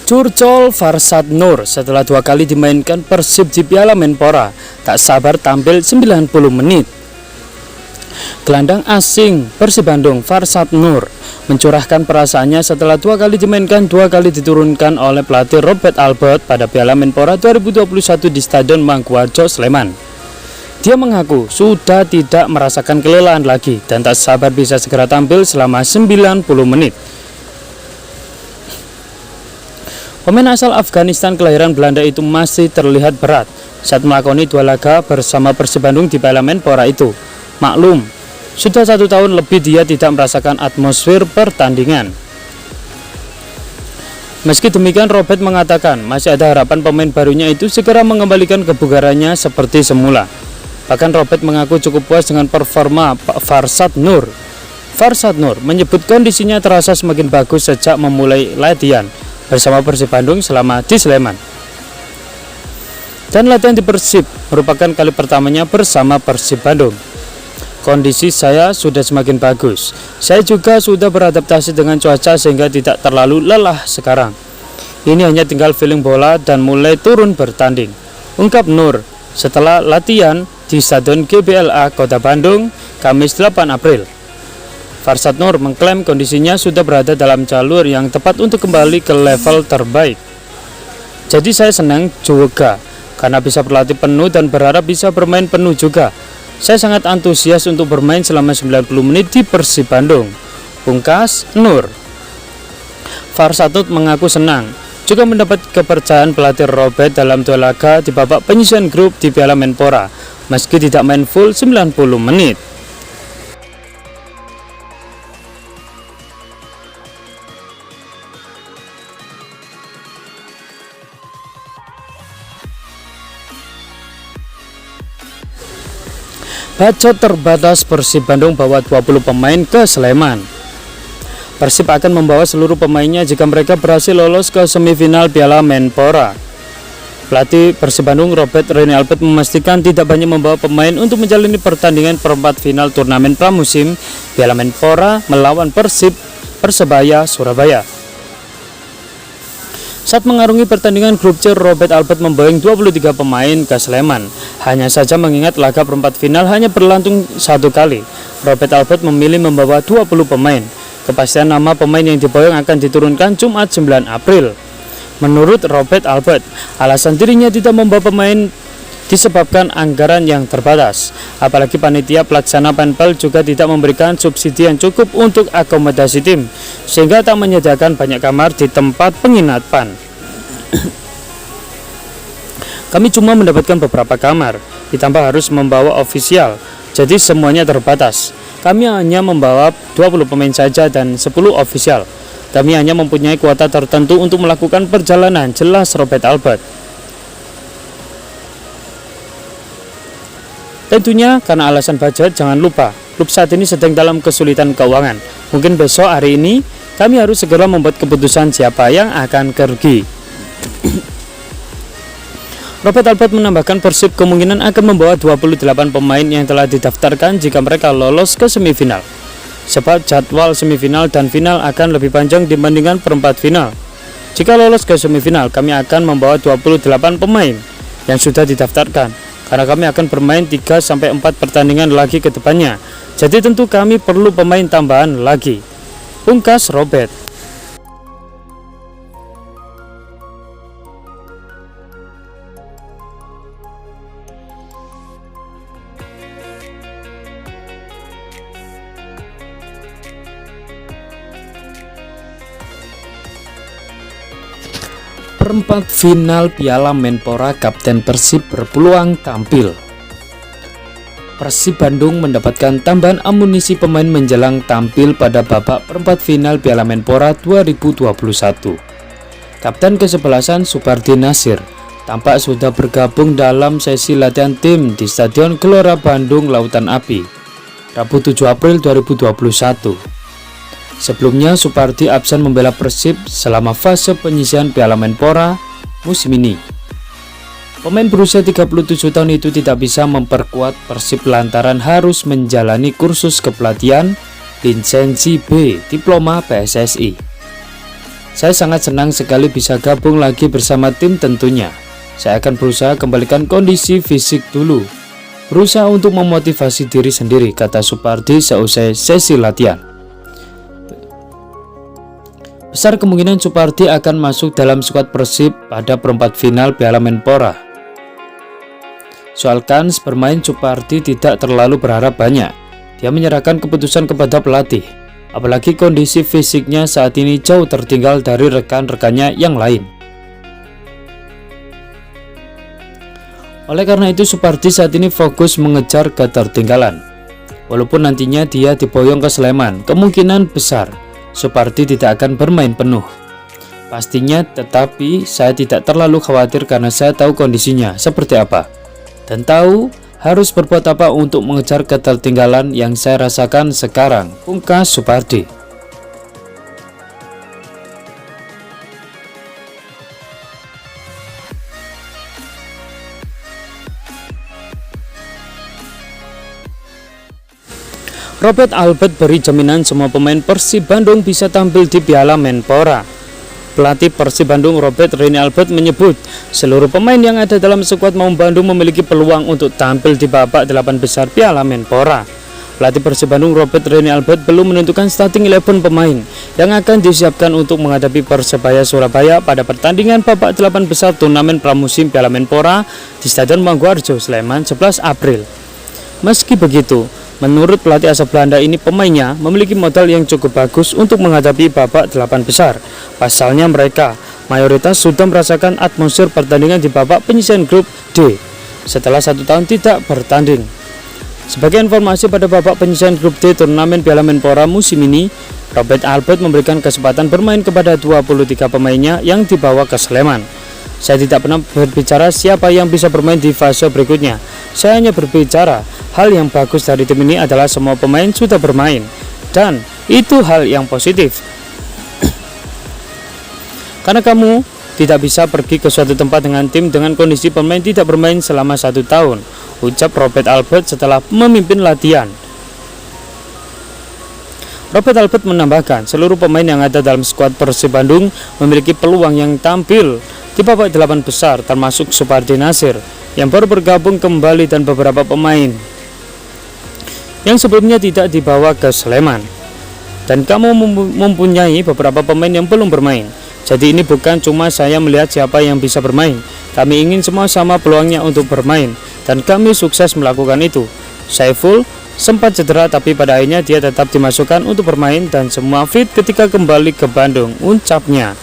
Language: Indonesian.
Curcol Farsad Nur setelah 2 kali dimainkan Persib di Piala Menpora tak sabar tampil 90 menit. Gelandang asing Persib Bandung Farsad Nur mencurahkan perasaannya setelah 2 kali dimainkan 2 kali diturunkan oleh pelatih Robert Albert pada Piala Menpora 2021 di Stadion Mangkuharjo, Sleman. Dia mengaku sudah tidak merasakan kelelahan lagi dan tak sabar bisa segera tampil selama 90 menit. Pemain asal Afghanistan kelahiran Belanda itu masih terlihat berat saat melakoni 2 laga bersama Persib Bandung di Piala Menpora itu. Maklum, sudah 1 tahun lebih dia tidak merasakan atmosfer pertandingan. Meski demikian, Robert mengatakan masih ada harapan pemain barunya itu segera mengembalikan kebugarannya seperti semula. Bahkan Robert mengaku cukup puas dengan performa Farsad Nur. Farsad Nur menyebut kondisinya terasa semakin bagus sejak memulai latihan bersama Persib Bandung selama di Sleman. Dan latihan di Persib merupakan kali pertamanya bersama Persib Bandung. Kondisi saya sudah semakin bagus. Saya juga sudah beradaptasi dengan cuaca sehingga tidak terlalu lelah sekarang. Ini hanya tinggal feeling bola dan mulai turun bertanding, ungkap Nur setelah latihan di Stadion GBLA Kota Bandung Kamis 8 April. Farsad Nur mengklaim kondisinya sudah berada dalam jalur yang tepat untuk kembali ke level terbaik. Jadi saya senang juga karena bisa berlatih penuh dan berharap bisa bermain penuh juga. Saya sangat antusias untuk bermain selama 90 menit di Persib Bandung, pungkas Nur. Farsad Nur mengaku senang juga mendapat kepercayaan pelatih Robert dalam 2 laga di babak penyisihan grup di Piala Menpora, meski tidak main full 90 menit. Bacot terbatas, Persib Bandung bawa 20 pemain ke Sleman. Persib akan membawa seluruh pemainnya jika mereka berhasil lolos ke semifinal Piala Menpora. Pelatih Persib Bandung Robert Rene Albert memastikan tidak banyak membawa pemain untuk menjalani pertandingan perempat final turnamen pramusim Piala Menpora melawan Persebaya Surabaya. Saat mengarungi pertandingan grup C, Robert Albert membawa 23 pemain ke Sleman. Hanya saja mengingat laga perempat final hanya berlangsung 1 kali, Robert Albert memilih membawa 20 pemain. Kepastian nama pemain yang dibawa akan diturunkan Jumat 9 April. Menurut Robert Albert, alasan dirinya tidak membawa pemain disebabkan anggaran yang terbatas. Apalagi panitia pelaksana Penpel juga tidak memberikan subsidi yang cukup untuk akomodasi tim, sehingga tak menyediakan banyak kamar di tempat penginapan. Kami cuma mendapatkan beberapa kamar, ditambah harus membawa ofisial, jadi semuanya terbatas. Kami hanya membawa 20 pemain saja dan 10 ofisial. Kami hanya mempunyai kuota tertentu untuk melakukan perjalanan, jelas Robert Albert. Tentunya karena alasan budget, jangan lupa klub saat ini sedang dalam kesulitan keuangan. Mungkin besok hari ini kami harus segera membuat keputusan siapa yang akan pergi. Robert Albert menambahkan Persib kemungkinan akan membawa 28 pemain yang telah didaftarkan jika mereka lolos ke semifinal. Sebab jadwal semifinal dan final akan lebih panjang dibandingkan perempat final. Jika lolos ke semifinal, kami akan membawa 28 pemain yang sudah didaftarkan, karena kami akan bermain 3-4 pertandingan lagi ke depannya. Jadi tentu kami perlu pemain tambahan lagi, pungkas Robert. Perempat final Piala Menpora, Kapten Persib berpeluang tampil. Persib Bandung mendapatkan tambahan amunisi pemain menjelang tampil pada babak perempat final Piala Menpora 2021. Kapten ke-11 Supardi Nasir tampak sudah bergabung dalam sesi latihan tim di Stadion Gelora Bandung Lautan Api, Rabu 7 April 2021. Sebelumnya, Supardi absen membela Persib selama fase penyisihan Piala Menpora musim ini. Pemain berusia 37 tahun itu tidak bisa memperkuat Persib lantaran harus menjalani kursus kepelatihan lisensi B Diploma PSSI. Saya sangat senang sekali bisa gabung lagi bersama tim tentunya. Saya akan berusaha kembalikan kondisi fisik dulu. Berusaha untuk memotivasi diri sendiri, kata Supardi seusai sesi latihan. Besar kemungkinan Supardi akan masuk dalam skuad Persib pada perempat final Piala Menpora. Soal kans bermain, Supardi tidak terlalu berharap banyak. Dia menyerahkan keputusan kepada pelatih. Apalagi kondisi fisiknya saat ini jauh tertinggal dari rekan-rekannya yang lain. Oleh karena itu, Supardi saat ini fokus mengejar ketertinggalan. Walaupun nantinya dia diboyong ke Sleman, kemungkinan besar Supardi tidak akan bermain penuh. Pastinya, tetapi saya tidak terlalu khawatir karena saya tahu kondisinya seperti apa. Dan tahu harus berbuat apa untuk mengejar ketertinggalan yang saya rasakan sekarang, pungkas Supardi. Robert Albert beri jaminan semua pemain Persib Bandung bisa tampil di Piala Menpora. Pelatih Persib Bandung Robert Rene Albert menyebut seluruh pemain yang ada dalam skuad Maung Bandung memiliki peluang untuk tampil di babak 8 besar Piala Menpora. Pelatih Persib Bandung Robert Rene Albert belum menentukan starting 11 pemain yang akan disiapkan untuk menghadapi Persebaya Surabaya pada pertandingan babak 8 besar turnamen pramusim Piala Menpora di Stadion Mangkuharjo, Sleman 11 April. Meski begitu, menurut pelatih asal Belanda ini, pemainnya memiliki modal yang cukup bagus untuk menghadapi babak 8 besar. Pasalnya mereka mayoritas sudah merasakan atmosfer pertandingan di babak penyisihan grup D setelah 1 tahun tidak bertanding. Sebagai informasi, pada babak penyisihan grup D turnamen Piala Menpora musim ini, Robert Albert memberikan kesempatan bermain kepada 23 pemainnya yang dibawa ke Sleman. Saya tidak pernah berbicara siapa yang bisa bermain di fase berikutnya. Saya hanya berbicara hal yang bagus dari tim ini adalah semua pemain sudah bermain, dan itu hal yang positif. Karena kamu tidak bisa pergi ke suatu tempat dengan tim dengan kondisi pemain tidak bermain selama 1 tahun, ucap Robert Albert setelah memimpin latihan. Robert Albert menambahkan, seluruh pemain yang ada dalam skuad Persib Bandung memiliki peluang yang tampil di babak 8 besar, termasuk Supardi Nasir yang baru bergabung kembali dan beberapa pemain yang sebelumnya tidak dibawa ke Sleman. Dan kamu mempunyai beberapa pemain yang belum bermain. Jadi ini bukan cuma saya melihat siapa yang bisa bermain. Kami ingin semua sama peluangnya untuk bermain, dan kami sukses melakukan itu. Saiful sempat cedera, tapi pada akhirnya dia tetap dimasukkan untuk bermain dan semua fit ketika kembali ke Bandung, ucapnya.